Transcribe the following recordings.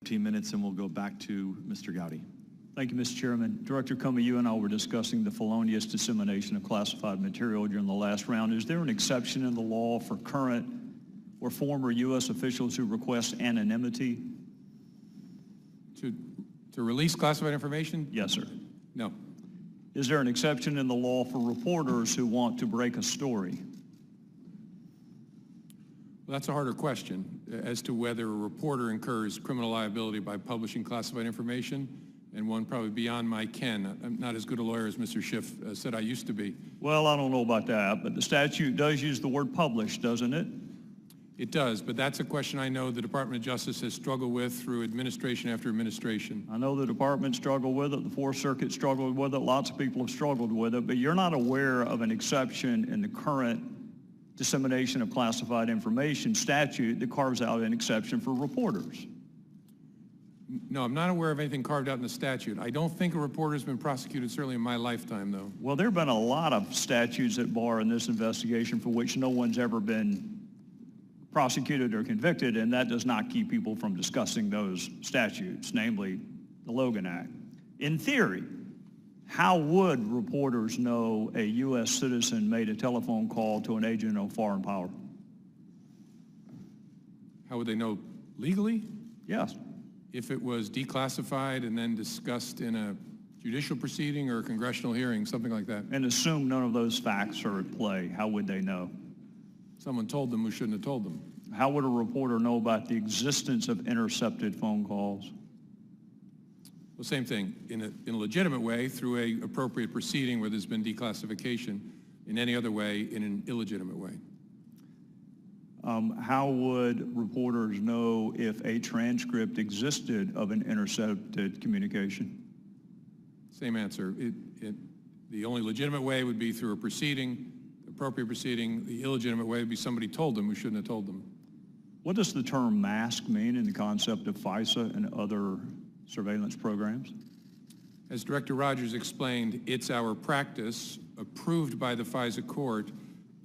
15 minutes, and we'll go back to Mr. Gowdy. Thank you, Mr. Chairman. Director Comey, you and I were discussing the felonious dissemination of classified material during the last round. Is there an exception in the law for current or former U.S. officials who request anonymity? To release classified information? Yes, sir. No. Is there an exception in the law for reporters who want to break a story? Well, that's a harder question as to whether a reporter incurs criminal liability by publishing classified information, and one probably beyond my ken. I'm not as good a lawyer as Mr. Schiff said I used to be. Well, I don't know about that, but the statute does use the word publish, doesn't it? It does, but that's a question I know the Department of Justice has struggled with through administration after administration. I know the department struggled with it, the Fourth Circuit struggled with it, lots of people have struggled with it, but you're not aware of an exception in the current dissemination of classified information statute that carves out an exception for reporters. No, I'm not aware of anything carved out in the statute. I don't think a reporter has been prosecuted, certainly in my lifetime, though. Well, there have been a lot of statutes at bar in this investigation for which no one's ever been prosecuted or convicted, and that does not keep people from discussing those statutes, namely the Logan Act. In theory, how would reporters know a U.S. citizen made a telephone call to an agent of foreign power? How would they know legally? Yes. If it was declassified and then discussed in a judicial proceeding or a congressional hearing, something like that. And assume none of those facts are at play, how would they know? Someone told them who shouldn't have told them. How would a reporter know about the existence of intercepted phone calls? Well, same thing. In a legitimate way, through an appropriate proceeding where there's been declassification. In any other way, in an illegitimate way. How would reporters know if a transcript existed of an intercepted communication? Same answer. The only legitimate way would be through a proceeding, appropriate proceeding. The illegitimate way would be somebody told them who shouldn't have told them. What does the term mask mean in the concept of FISA and other surveillance programs? As Director Rogers explained, it's our practice, approved by the FISA court,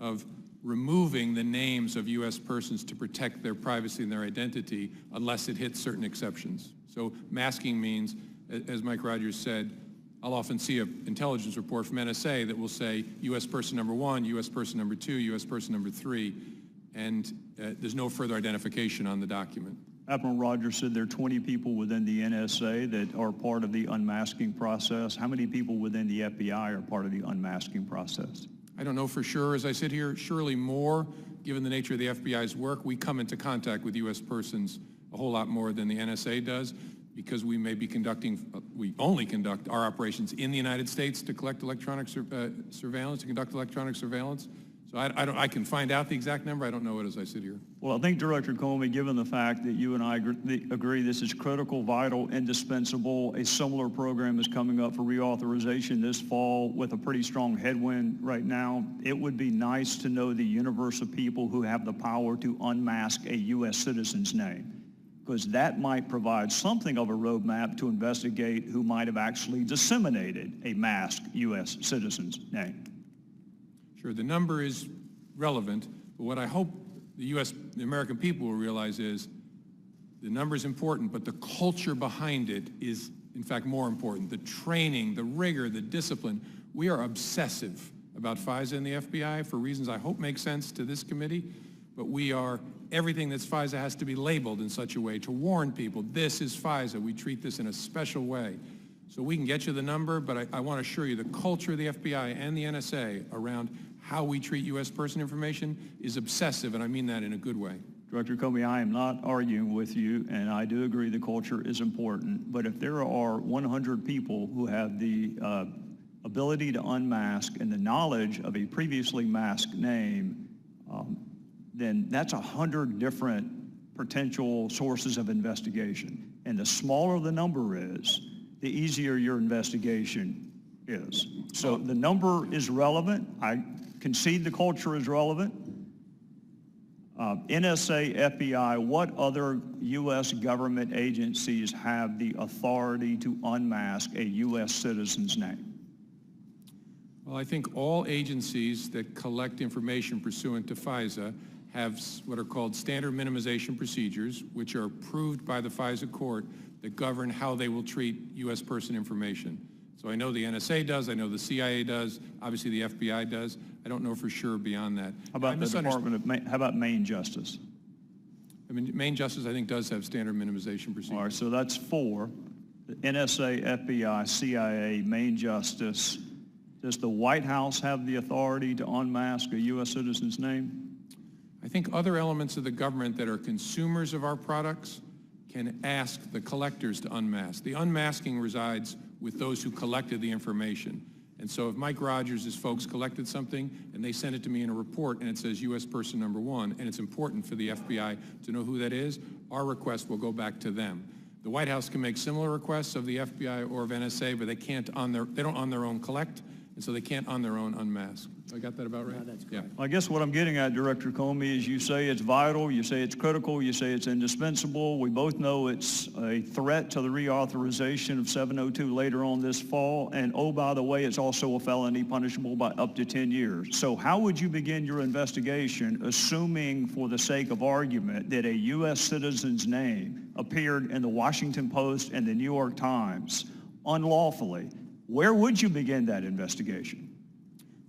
of removing the names of U.S. persons to protect their privacy and their identity unless it hits certain exceptions. So masking means, as Mike Rogers said, I'll often see an intelligence report from NSA that will say U.S. person number 1, U.S. person number 2, U.S. person number 3, and there's no further identification on the document. Admiral Rogers said there are 20 people within the NSA that are part of the unmasking process. How many people within the FBI are part of the unmasking process? I don't know for sure. As I sit here, surely more, given the nature of the FBI's work. We come into contact with U.S. persons a whole lot more than the NSA does, because we may be we only conduct our operations in the United States to collect electronic surveillance, to conduct electronic surveillance. So I can find out the exact number. I don't know it as I sit here. Well, I think, Director Comey, given the fact that you and I agree this is critical, vital, indispensable, a similar program is coming up for reauthorization this fall with a pretty strong headwind right now, it would be nice to know the universe of people who have the power to unmask a U.S. citizen's name, because that might provide something of a roadmap to investigate who might have actually disseminated a masked U.S. citizen's name. Sure, the number is relevant, but what I hope the American people will realize is the number is important, but the culture behind it is, in fact, more important. The training, the rigor, the discipline. We are obsessive about FISA and the FBI for reasons I hope make sense to this committee, but everything that's FISA has to be labeled in such a way to warn people, this is FISA. We treat this in a special way. So we can get you the number, but I want to assure you the culture of the FBI and the NSA around how we treat U.S. person information is obsessive, and I mean that in a good way. Director Comey, I am not arguing with you, and I do agree the culture is important, but if there are 100 people who have the ability to unmask and the knowledge of a previously masked name, then that's 100 different potential sources of investigation. And the smaller the number is, the easier your investigation is. So the number is relevant. I concede the culture is relevant. NSA, FBI, what other U.S. government agencies have the authority to unmask a U.S. citizen's name? Well, I think all agencies that collect information pursuant to FISA have what are called standard minimization procedures, which are approved by the FISA court that govern how they will treat U.S. person information. So I know the NSA does, I know the CIA does, obviously the FBI does. I don't know for sure beyond that. How about the Department of how about Maine Justice? I mean, Maine Justice, I think, does have standard minimization procedures. All right, so that's 4. The NSA, FBI, CIA, Maine Justice. Does the White House have the authority to unmask a U.S. citizen's name? I think other elements of the government that are consumers of our products can ask the collectors to unmask. The unmasking resides with those who collected the information. And so if Mike Rogers' folks collected something and they send it to me in a report and it says U.S. person number 1, and it's important for the FBI to know who that is, our request will go back to them. The White House can make similar requests of the FBI or of NSA, but they can't they don't on their own collect, and so they can't on their own unmask. I got that about right? No, that's correct. Yeah. I guess what I'm getting at, Director Comey, is you say it's vital, you say it's critical, you say it's indispensable. We both know it's a threat to the reauthorization of 702 later on this fall. And oh, by the way, it's also a felony punishable by up to 10 years. So how would you begin your investigation, assuming for the sake of argument that a U.S. citizen's name appeared in the Washington Post and the New York Times unlawfully? Where would you begin that investigation?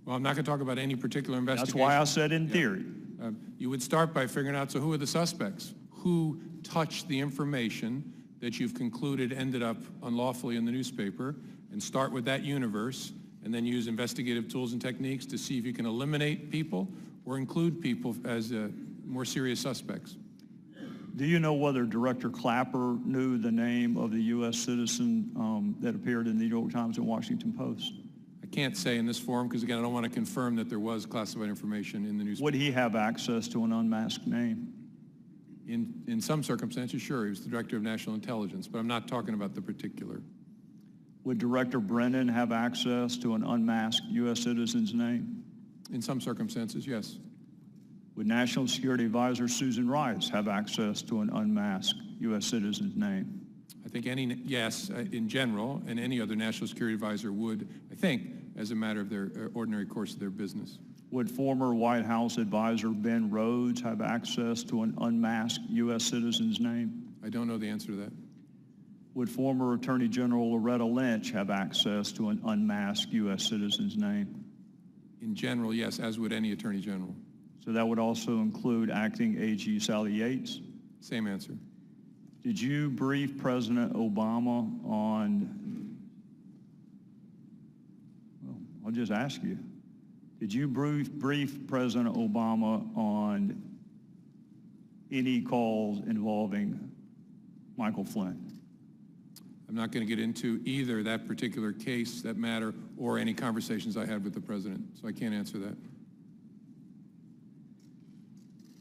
Well, I'm not going to talk about any particular investigation. That's why I said in theory. You would start by figuring out, so who are the suspects? Who touched the information that you've concluded ended up unlawfully in the newspaper, and start with that universe, and then use investigative tools and techniques to see if you can eliminate people or include people as more serious suspects. Do you know whether Director Clapper knew the name of the U.S. citizen that appeared in the New York Times and Washington Post? I can't say in this forum because, again, I don't want to confirm that there was classified information in the newspaper. Would he have access to an unmasked name? In some circumstances, sure. He was the Director of National Intelligence, but I'm not talking about the particular. Would Director Brennan have access to an unmasked U.S. citizen's name? In some circumstances, yes. Would National Security Advisor Susan Rice have access to an unmasked U.S. citizen's name? I think yes, in general, and any other national security advisor would, I think, as a matter of their ordinary course of their business. Would former White House advisor Ben Rhodes have access to an unmasked U.S. citizen's name? I don't know the answer to that. Would former Attorney General Loretta Lynch have access to an unmasked U.S. citizen's name? In general, yes, as would any Attorney General. So that would also include acting AG Sally Yates? Same answer. Did you brief President Obama on, well, I'll just ask you, did you brief President Obama on any calls involving Michael Flynn? I'm not going to get into either that particular case, that matter, or any conversations I had with the President, so I can't answer that.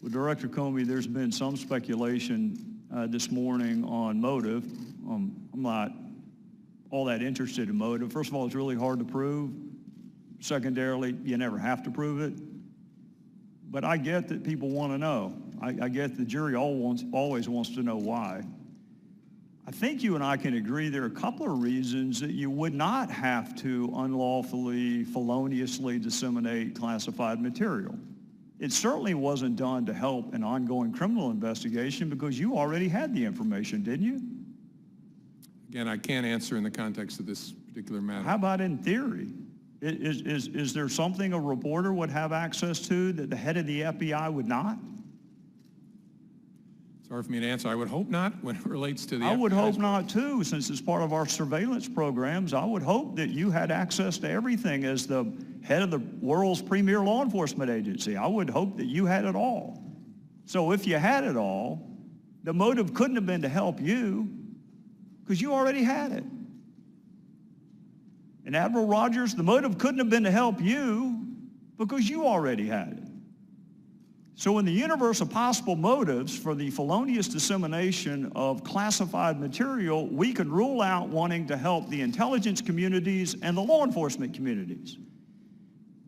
Well, Director Comey, there's been some speculation this morning on motive. I'm not all that interested in motive. First of all, it's really hard to prove. Secondarily, you never have to prove it. But I get that people want to know. I get the jury always wants to know why. I think you and I can agree there are a couple of reasons that you would not have to unlawfully, feloniously disseminate classified material. It certainly wasn't done to help an ongoing criminal investigation because you already had the information, didn't you? Again, I can't answer in the context of this particular matter. How about in theory? Is there something a reporter would have access to that the head of the FBI would not? It's hard for me to answer. I would hope not when it relates to the I would hope FBI's not too, since it's part of our surveillance programs. I would hope that you had access to everything as the head of the world's premier law enforcement agency. I would hope that you had it all. So if you had it all, the motive couldn't have been to help you because you already had it. And Admiral Rogers, the motive couldn't have been to help you because you already had it. So in the universe of possible motives for the felonious dissemination of classified material, we could rule out wanting to help the intelligence communities and the law enforcement communities.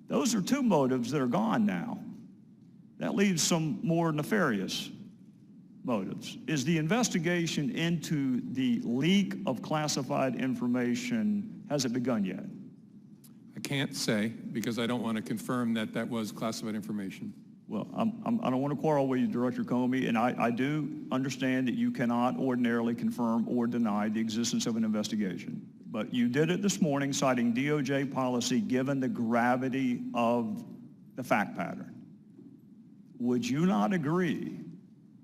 Those are two motives that are gone now. That leaves some more nefarious motives. Is the investigation into the leak of classified information, has it begun yet? I can't say because I don't want to confirm that that was classified information. Well, I don't want to quarrel with you, Director Comey, and I do understand that you cannot ordinarily confirm or deny the existence of an investigation. But you did it this morning citing DOJ policy given the gravity of the fact pattern. Would you not agree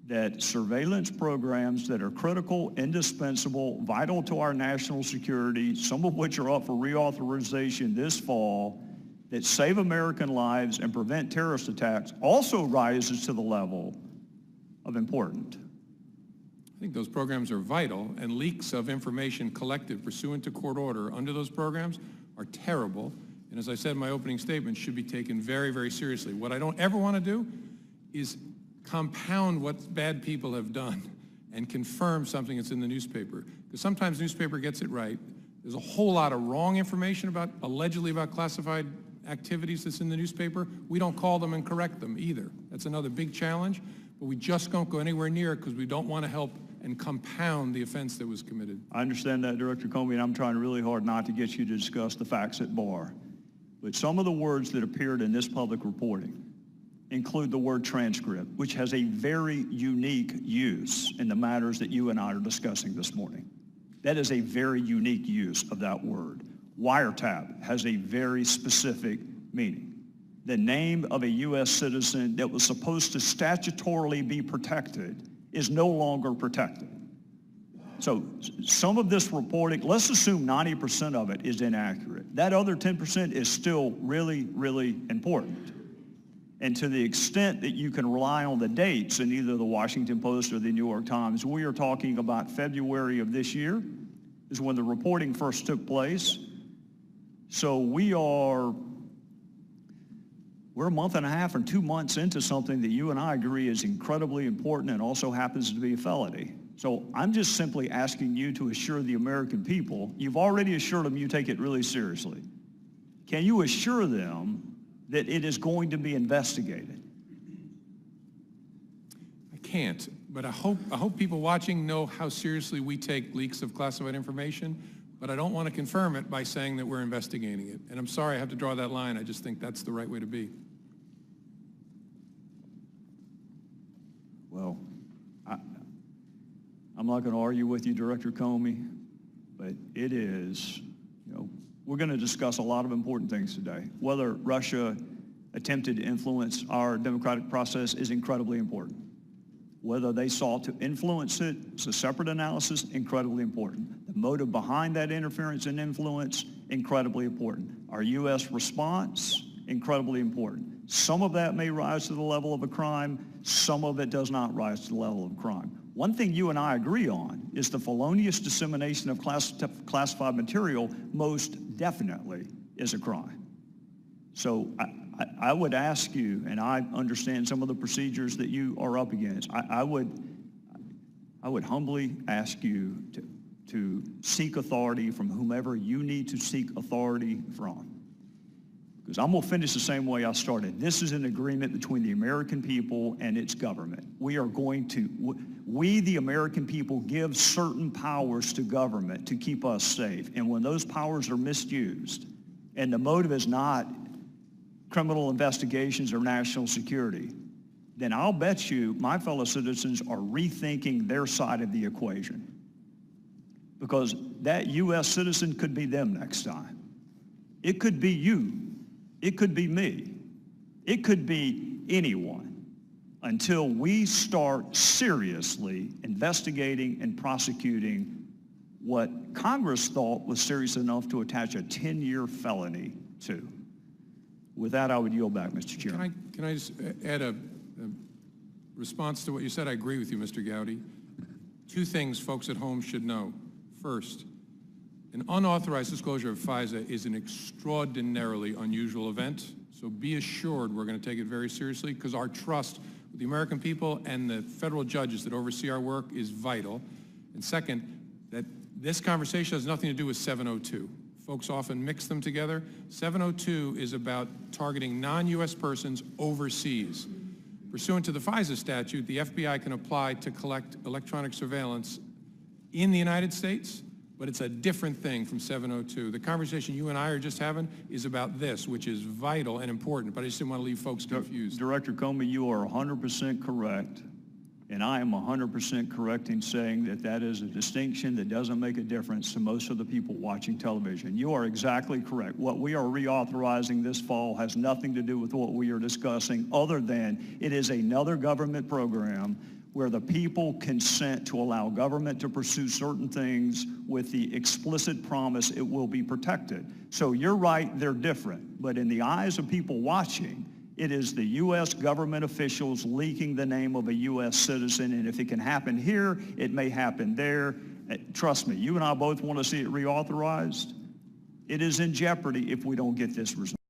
that surveillance programs that are critical, indispensable, vital to our national security, some of which are up for reauthorization this fall, that save American lives and prevent terrorist attacks also rises to the level of important? I think those programs are vital, and leaks of information collected pursuant to court order under those programs are terrible, and as I said in my opening statement, should be taken very, very seriously. What I don't ever want to do is compound what bad people have done and confirm something that's in the newspaper, because sometimes the newspaper gets it right. There's a whole lot of wrong information allegedly about classified activities that's in the newspaper. We don't call them and correct them either. That's another big challenge, but we just don't go anywhere near it because we don't want to help and compound the offense that was committed. I understand that, Director Comey, and I'm trying really hard not to get you to discuss the facts at bar. But some of the words that appeared in this public reporting include the word transcript, which has a very unique use in the matters that you and I are discussing this morning. That is a very unique use of that word. Wiretap has a very specific meaning. The name of a U.S. citizen that was supposed to statutorily be protected is no longer protected. So some of this reporting, let's assume 90% of it is inaccurate. That other 10% is still really, really important. And to the extent that you can rely on the dates in either the Washington Post or the New York Times, we are talking about February of this year is when the reporting first took place. So we're a month and a half or 2 months into something that you and I agree is incredibly important and also happens to be a felony. So I'm just simply asking you to assure the American people, you've already assured them you take it really seriously. Can you assure them that it is going to be investigated? I can't, but I hope people watching know how seriously we take leaks of classified information, but I don't want to confirm it by saying that we're investigating it. And I'm sorry I have to draw that line. I just think that's the right way to be. Well, I'm not going to argue with you, Director Comey, but it is, we're going to discuss a lot of important things today. Whether Russia attempted to influence our democratic process is incredibly important. Whether they sought to influence it, it's a separate analysis, incredibly important. The motive behind that interference and influence, incredibly important. Our U.S. response, incredibly important. Some of that may rise to the level of a crime, some of it does not rise to the level of a crime. One thing you and I agree on is the felonious dissemination of classified material most definitely is a crime. So I would ask you, and I understand some of the procedures that you are up against, I would humbly ask you to seek authority from whomever you need to seek authority from. Because I'm going to finish the same way I started. This is an agreement between the American people and its government. We, the American people, give certain powers to government to keep us safe. And when those powers are misused, and the motive is not criminal investigations or national security, then I'll bet you my fellow citizens are rethinking their side of the equation. Because that U.S. citizen could be them next time. It could be you. It could be me. It could be anyone until we start seriously investigating and prosecuting what Congress thought was serious enough to attach a 10-year felony to. With that, I would yield back, Mr. Chairman. Can I just add a response to what you said? I agree with you, Mr. Gowdy. Two things folks at home should know. First, an unauthorized disclosure of FISA is an extraordinarily unusual event, so be assured we're going to take it very seriously because our trust with the American people and the federal judges that oversee our work is vital. And second, that this conversation has nothing to do with 702. Folks often mix them together. 702 is about targeting non-U.S. persons overseas. Pursuant to the FISA statute, the FBI can apply to collect electronic surveillance in the United States but it's a different thing from 702. The conversation you and I are just having is about this, which is vital and important, but I just didn't want to leave folks confused. Director Comey, you are 100% correct, and I am 100% correct in saying that that is a distinction that doesn't make a difference to most of the people watching television. You are exactly correct. What we are reauthorizing this fall has nothing to do with what we are discussing, other than it is another government program where the people consent to allow government to pursue certain things with the explicit promise it will be protected. So you're right, they're different. But in the eyes of people watching, it is the U.S. government officials leaking the name of a U.S. citizen, and if it can happen here, it may happen there. Trust me, you and I both want to see it reauthorized. It is in jeopardy if we don't get this resolved.